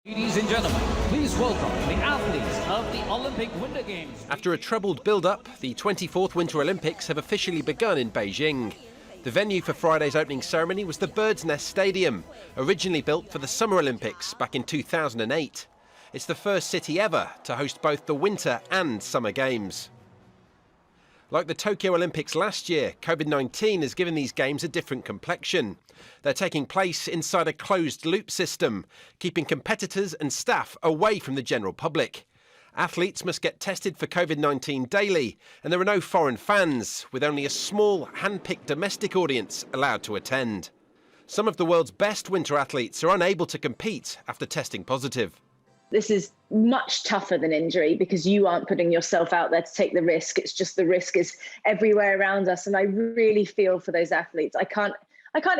Ladies and gentlemen, please welcome the athletes of the Olympic Winter Games. After a troubled build-up, the 24th Winter Olympics have officially begun in Beijing. The venue for Friday's opening ceremony was the Bird's Nest Stadium, originally built for the Summer Olympics back in 2008. It's the first city ever to host both the Winter and Summer Games. Like the Tokyo Olympics last year, COVID-19 has given these games a different complexion. They're taking place inside a closed-loop system, keeping competitors and staff away from the general public. Athletes must get tested for COVID-19 daily, and there are no foreign fans, with only a small, hand-picked domestic audience allowed to attend. Some of the world's best winter athletes are unable to compete after testing positive. This is much tougher than injury because you aren't putting yourself out there to take the risk. It's just the risk is everywhere around us. And I really feel for those athletes. I can't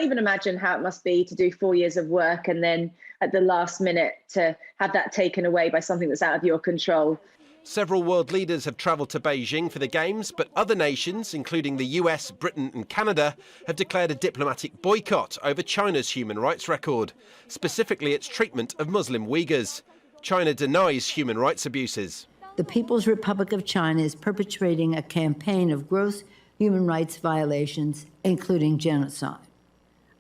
even imagine how it must be to do 4 years of work and then at the last minute to have that taken away by something that's out of your control. Several world leaders have travelled to Beijing for the Games, but other nations, including the US, Britain and Canada, have declared a diplomatic boycott over China's human rights record, specifically its treatment of Muslim Uyghurs. China denies human rights abuses. The People's Republic of China is perpetrating a campaign of gross human rights violations, including genocide.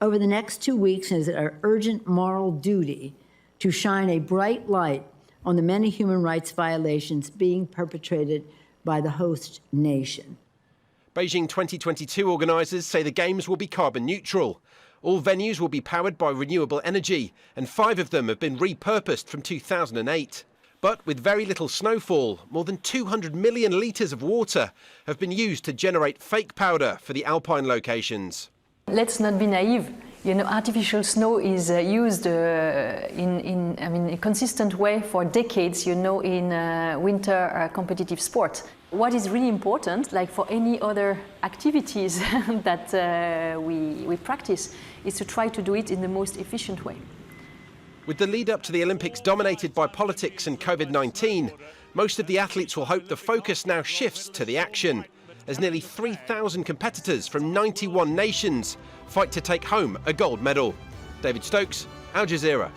Over the next 2 weeks, it is our urgent moral duty to shine a bright light on the many human rights violations being perpetrated by the host nation. Beijing 2022 organisers say the Games will be carbon neutral. All venues will be powered by renewable energy, and 5 of them have been repurposed from 2008. But with very little snowfall, more than 200 million litres of water have been used to generate fake powder for the alpine locations. Let's not be naive. Artificial snow is used in a consistent way for decades, in winter competitive sports. What is really important, like for any other activities that we practice, is to try to do it in the most efficient way. With the lead up to the Olympics dominated by politics and COVID-19, most of the athletes will hope the focus now shifts to the action, as nearly 3,000 competitors from 91 nations fight to take home a gold medal. David Stokes, Al Jazeera.